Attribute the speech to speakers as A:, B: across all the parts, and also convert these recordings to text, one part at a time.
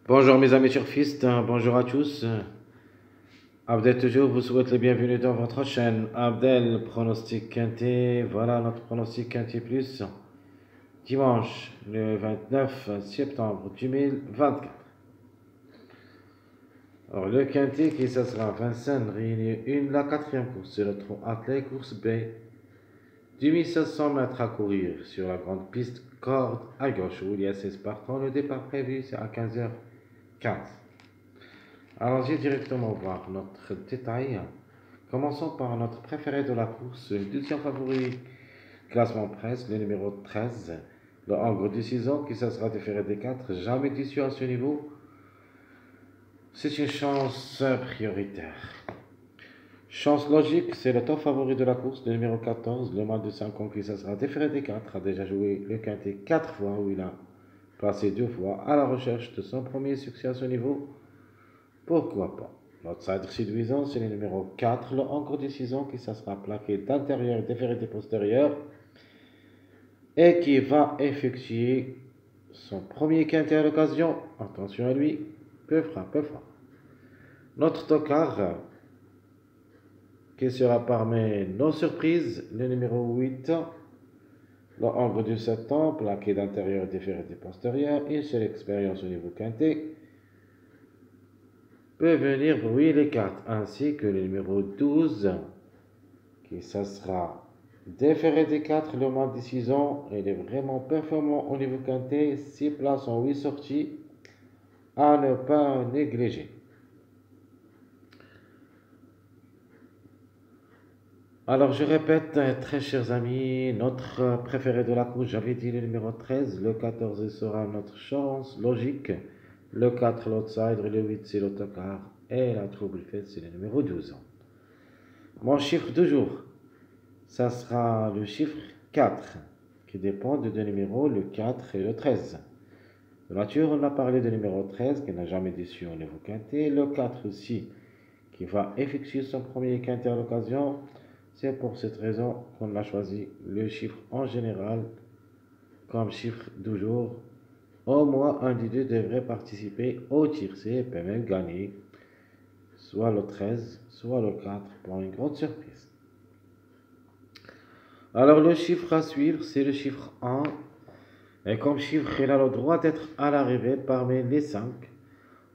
A: Bonjour mes amis surfistes, bonjour à tous. Abdel toujours vous souhaite les bienvenus dans votre chaîne. Abdel, pronostic quintet, voilà notre pronostic quintet plus. Dimanche le 29 septembre 2024. Alors le quintet qui ça sera Vincennes réunit la quatrième course, c'est le trot attelé course B. 2700 mètres à courir sur la grande piste corde à gauche où il y a 16 partants. Le départ prévu c'est à 15h15. Allons-y directement voir notre détail. Commençons par notre préféré de la course, le deuxième favori classement presse, le numéro 13, le Angre du 6 ans qui ça sera différé des 4, jamais déçu à ce niveau. C'est une chance prioritaire. Chance logique, c'est le top favori de la course, le numéro 14, le mâle de 5 ans qui ça sera différé des 4, a déjà joué le quintet 4 fois où il a placé 2 fois à la recherche de son premier succès à ce niveau. Pourquoi pas? L'outsider séduisant, c'est le numéro 4, le encore du 6 ans qui ça sera plaqué d'intérieur et déféré des postérieurs et qui va effectuer son premier quintet à l'occasion. Attention à lui, peu frappe, peu frappe. Notre tocard qui sera parmi nos surprises, le numéro 8, le Angre du 7 ans, plaqué d'intérieur et déféré des postérieurs, une seule expérience au niveau quintet, peut venir brouiller les cartes, ainsi que le numéro 12, qui ça sera déféré des 4, le moins de 6 ans. Il est vraiment performant au niveau quintet, 6 places en 8 sorties, à ne pas négliger. Alors je répète, très chers amis, notre préféré de la course, j'avais dit le numéro 13, le 14 sera notre chance logique, le 4 l'outsider, le 8 c'est l'autocar, et la trouble faite c'est le numéro 12. Mon chiffre du jour, ça sera le chiffre 4, qui dépend de deux numéros, le 4 et le 13. De nature, on a parlé du numéro 13, qui n'a jamais déçu au niveau quintet, le 4 aussi, qui va effectuer son premier quintet à l'occasion. C'est pour cette raison qu'on a choisi le chiffre en général comme chiffre du jour. Au moins un des deux devrait participer au tiercé et peut même gagner soit le 13, soit le 4 pour une grande surprise. Alors le chiffre à suivre, c'est le chiffre 1. Et comme chiffre, il a le droit d'être à l'arrivée parmi les 5.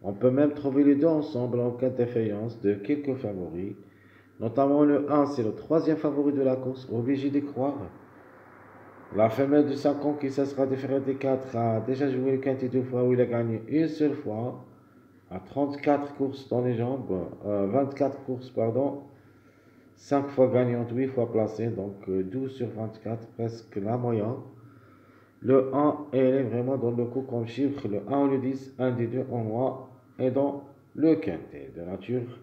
A: On peut même trouver les deux ensemble en cas de défaillance de quelques favoris. Notamment le 1, c'est le troisième favori de la course, obligé d'y croire. La femelle de 5 ans qui se sera différée des 4 a déjà joué le quintet 2 fois où il a gagné une seule fois. À 34 courses dans les jambes, 24 courses, pardon. 5 fois gagnante, 8 fois placée, donc 12 sur 24, presque la moyenne. Le 1, elle est vraiment dans le coup comme chiffre. Le 1 ou le 10, un des deux en moi est dans le quintet de nature.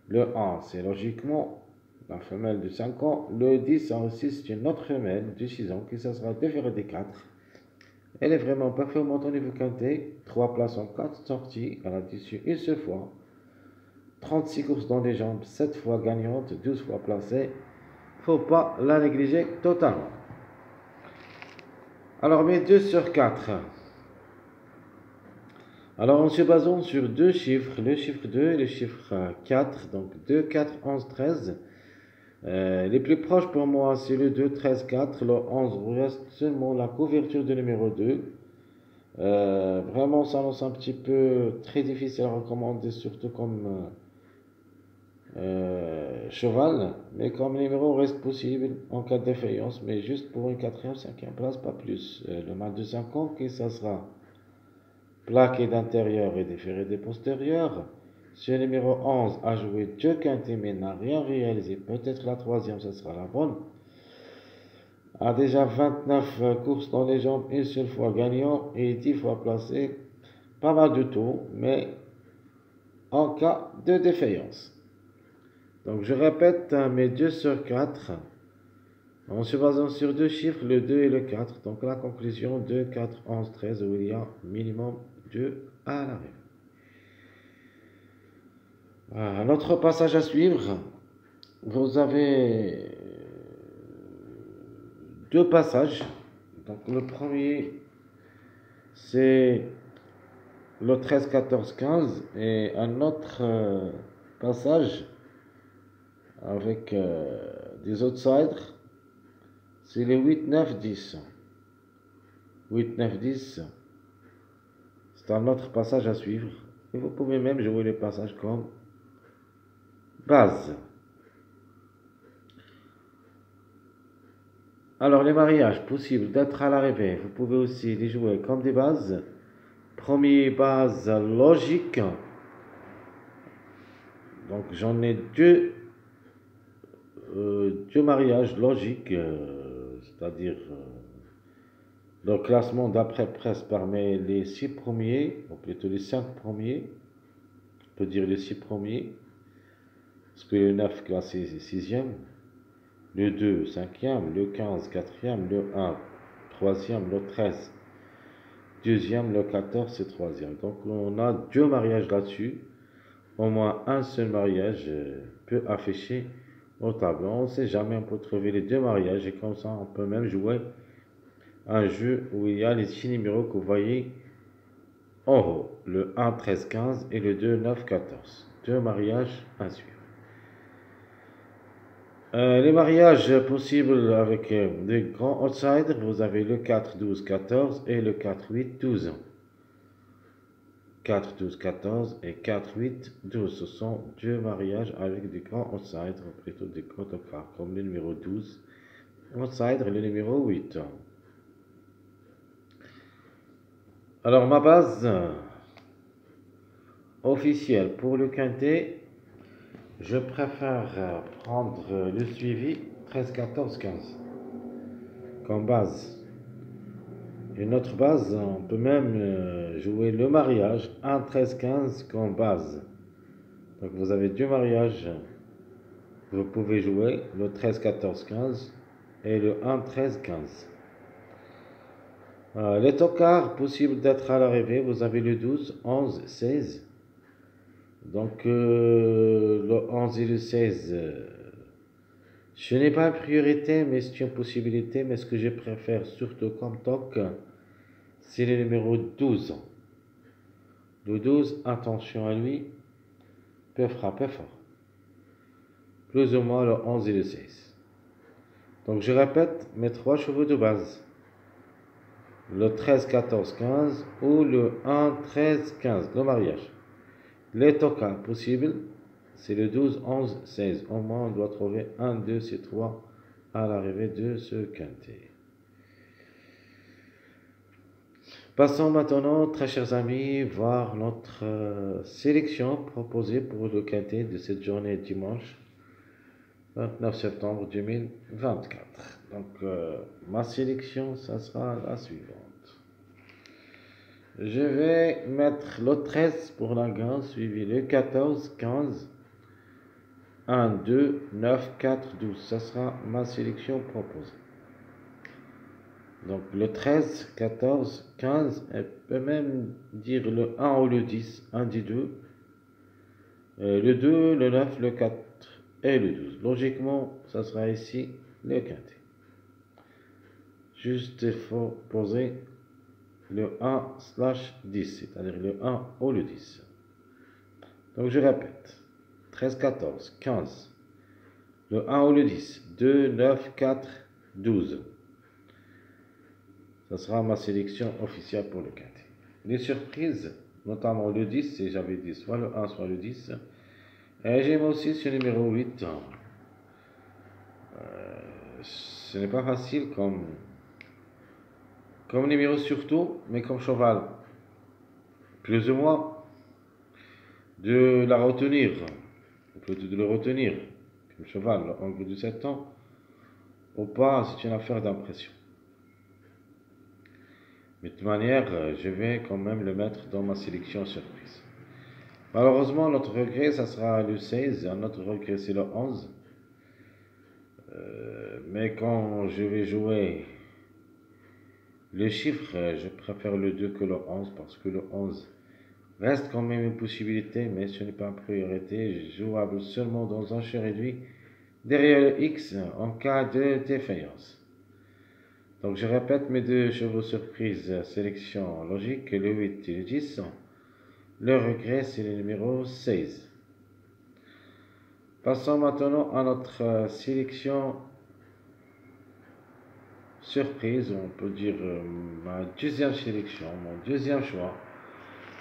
A: Le 1, c'est logiquement la femelle de 5 ans. Le 10 aussi, c'est une autre femelle de 6 ans qui ça sera différée des 4. Elle est vraiment performante au niveau quintet. 3 places en 4 sorties. Elle a déçu une seule fois. 36 courses dans les jambes, 7 fois gagnante, 12 fois placée. Faut pas la négliger totalement. Alors, mes 2 sur 4. Alors, en se basant sur deux chiffres, le chiffre 2 et le chiffre 4, donc 2, 4, 11, 13. Les plus proches pour moi, c'est le 2, 13, 4. Le 11 reste seulement la couverture de numéro 2. Vraiment, ça annonce un petit peu très difficile à recommander, surtout comme cheval. Mais comme numéro reste possible en cas de défaillance, mais juste pour une 4e, 5e place, pas plus. Le mâle de 5 ans, qui ça sera plaqué d'intérieur et déféré des postérieurs. Ce numéro 11 a joué 2 quintets mais n'a rien réalisé. Peut-être la 3e, ce sera la bonne. A déjà 29 courses dans les jambes, une seule fois gagnant et 10 fois placé. Pas mal de tout, mais en cas de défaillance. Donc je répète mes 2 sur 4. En se basant sur deux chiffres, le 2 et le 4. Donc la conclusion, 2, 4, 11, 13, où il y a minimum 2 à l'arrivée. Un autre passage à suivre. Vous avez deux passages. Donc le premier, c'est le 13, 14, 15 et un autre passage avec des outsiders, c'est les 8, 9, 10. 8, 9, 10, c'est un autre passage à suivre. Et vous pouvez même jouer les passages comme base. Alors les mariages possibles d'être à l'arrivée, vous pouvez aussi les jouer comme des bases. Première base logique. Donc j'en ai deux mariages logiques, c'est-à-dire le classement d'après presse parmi les 6 premiers, ou plutôt les 5 premiers, on peut dire les 6 premiers, parce que le 9 classé 6e, le 2 5e, le 15 4e, le 1 3e, le 13 2e, le 14 c'est 3e. Donc on a deux mariages là-dessus. Au moins un seul mariage peut afficher au tableau. On ne sait jamais, on peut trouver les deux mariages et comme ça on peut même jouer un jeu où il y a les 6 numéros que vous voyez en haut, le 1 13 15 et le 2 9 14. Deux mariages à suivre. Les mariages possibles avec des grands outsiders, vous avez le 4 12 14 et le 4 8 12. 4 12 14 et 4 8 12, ce sont deux mariages avec des grands outsiders, ou plutôt des grands cartes, comme le numéro 12 outsider et le numéro 8. Alors ma base officielle pour le quintet, je préfère prendre le suivi 13 14 15 comme base. Une autre base, on peut même jouer le mariage 1 13 15 comme base. Donc vous avez deux mariages, vous pouvez jouer le 13 14 15 et le 1 13 15. Les tocards possibles d'être à l'arrivée, vous avez le 12 11 16. Donc le 11 et le 16, ce n'est pas une priorité, mais c'est une possibilité. Mais ce que je préfère surtout comme toc, c'est le numéro 12. Le 12, attention à lui, peut frapper fort. Plus ou moins le 11 et le 16. Donc je répète mes trois chevaux de base. Le 13, 14, 15 ou le 1, 13, 15, le mariage. Les tocards possibles, c'est le 12, 11, 16. Au moins, on doit trouver 1, 2, c'est 3 à l'arrivée de ce quintet. Passons maintenant, très chers amis, voir notre sélection proposée pour le quintet de cette journée dimanche 29 septembre 2024. Donc, ma sélection, ça sera la suivante. Je vais mettre le 13 pour la gagne, suivi le 14, 15, 1, 2, 9, 4, 12. Ça sera ma sélection proposée. Donc le 13, 14, 15, elle peut même dire le 1 ou le 10, un des deux. Le 2, le 9, le 4 et le 12. Logiquement, ça sera ici le quintet. Juste, il faut poser le 1/10, c'est-à-dire le 1 ou le 10. Donc je répète, 13, 14, 15, le 1 ou le 10, 2, 9, 4, 12. Ça sera ma sélection officielle pour le quintet. Les surprises, notamment le 10, si j'avais dit soit le 1, soit le 10. Et j'aime aussi ce numéro 8. Ce n'est pas facile comme numéro surtout, mais comme cheval. Plus ou moins de la retenir, plutôt de le retenir. Comme cheval, l'angle de 7 ans, ou pas, c'est une affaire d'impression. Mais de toute manière, je vais quand même le mettre dans ma sélection surprise. Malheureusement, notre regret, ça sera le 16. Notre regret, c'est le 11. Mais quand je vais jouer le chiffre, je préfère le 2 que le 11 parce que le 11 reste quand même une possibilité, mais ce n'est pas une priorité. Jouable seulement dans un jeu réduit derrière le X en cas de défaillance. Donc je répète mes deux chevaux surprises sélection logique, le 8 et le 10. Le regret, c'est le numéro 16. Passons maintenant à notre sélection surprise, on peut dire ma deuxième sélection, mon deuxième choix.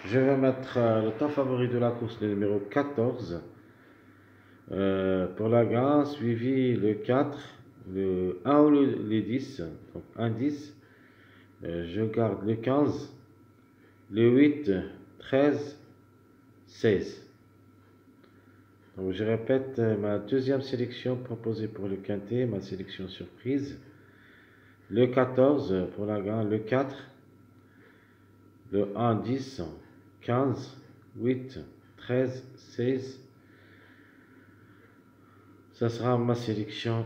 A: Je vais mettre le temps favori de la course, le numéro 14. Pour la grande, suivi le 4, le 1 ou le 10, donc 1, 10. Je garde le 15, le 8, 13, 16. Donc je répète ma deuxième sélection proposée pour le quintet, ma sélection surprise. Le 14 pour la grande, le 4, le 1, 10, 15, 8, 13, 16. Ça sera ma sélection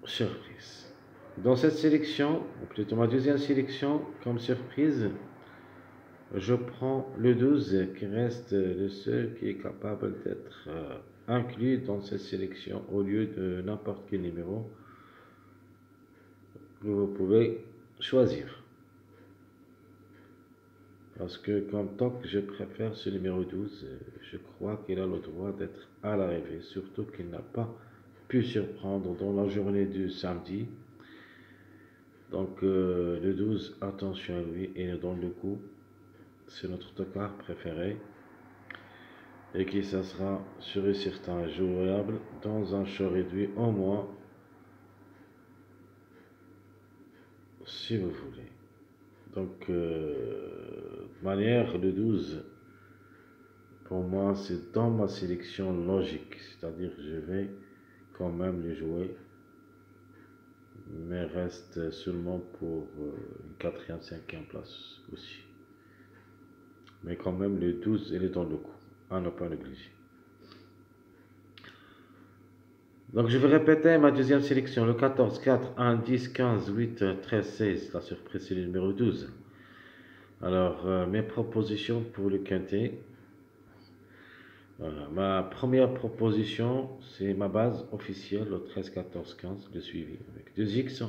A: surprise. Dans cette sélection, ou plutôt ma deuxième sélection comme surprise, je prends le 12 qui reste le seul qui est capable d'être inclus dans cette sélection au lieu de n'importe quel numéro que vous pouvez choisir. Parce que comme tant que je préfère ce numéro 12, je crois qu'il a le droit d'être à l'arrivée, surtout qu'il n'a pas pu surprendre dans la journée du samedi. Donc le 12, attention à lui et dans le coup. C'est notre tocard préféré et qui ça sera sûr et certain jouable dans un show réduit au moins si vous voulez. Donc de manière le 12 pour moi c'est dans ma sélection logique, c'est-à-dire je vais quand même le jouer mais reste seulement pour une 4e, 5e place aussi. Mais quand même le 12 il est dans le coup, à ne pas négliger. Donc je vais répéter ma deuxième sélection, le 14, 4, 1, 10, 15, 8, 13, 16, la surprise c'est le numéro 12. Alors mes propositions pour le quintet. Voilà. Ma première proposition c'est ma base officielle, le 13, 14, 15, le suivi avec 2X.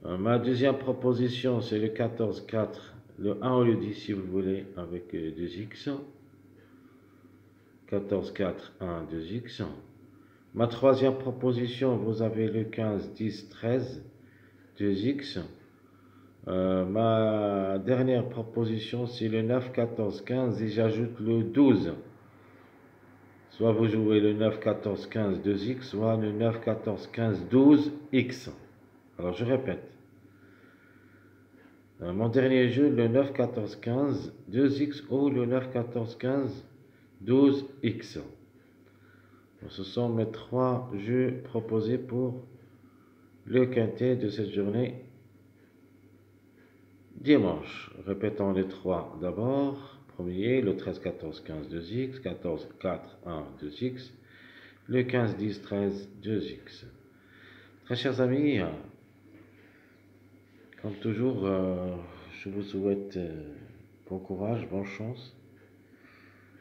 A: Ma deuxième proposition c'est le 14, 4, le 1 ou le 10 si vous voulez avec 2X. 14, 4, 1, 2X. Ma troisième proposition, vous avez le 15, 10, 13, 2X. Ma dernière proposition, c'est le 9, 14, 15 et j'ajoute le 12. Soit vous jouez le 9, 14, 15, 2X, soit le 9, 14, 15, 12X. Alors je répète. Mon dernier jeu, le 9, 14, 15, 2X ou le 9, 14, 15, 12X. Ce sont mes 3 jeux proposés pour le quintet de cette journée dimanche. Répétons les 3 d'abord. Premier, le 13, 14, 15, 2X, 14, 4, 1, 2X, le 15, 10, 13, 2X. Très chers amis, comme toujours, je vous souhaite bon courage, bonne chance.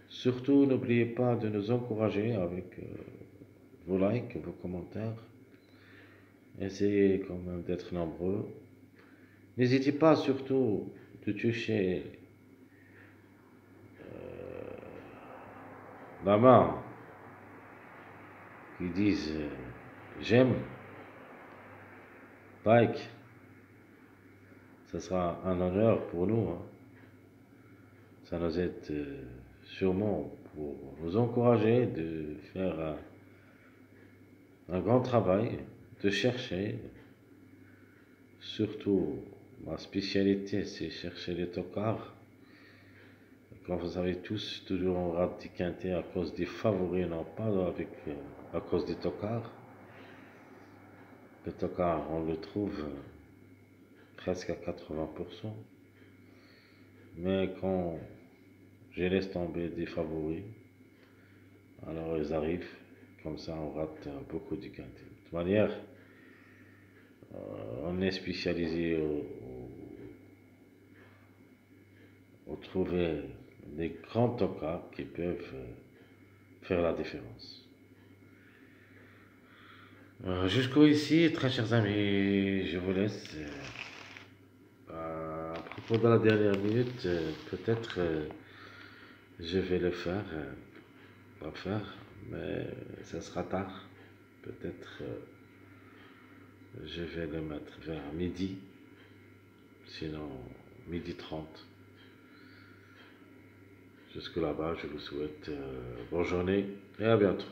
A: Surtout, n'oubliez pas de nous encourager avec vos likes, vos commentaires. Essayez quand même d'être nombreux. N'hésitez pas surtout de toucher la main qui disent j'aime, like. Ça sera un honneur pour nous. Hein. Ça nous aide sûrement pour vous encourager de faire un grand travail, de chercher. Surtout, ma spécialité, c'est chercher les tocards. Comme vous savez tous, toujours on rate des quintets à cause des favoris, non pas avec, à cause des tocards. Le tocard, on le trouve presque à 80%. Mais quand je laisse tomber des favoris, alors ils arrivent, comme ça on rate beaucoup de quintets. De toute manière, on est spécialisé au trouver des grands tocards qui peuvent faire la différence. Jusqu'au ici, très chers amis, je vous laisse. À propos de la dernière minute, peut-être Je vais le faire, mais ça sera tard. Peut-être je vais le mettre vers midi, sinon midi 30. Jusque là-bas, je vous souhaite bonne journée et à bientôt.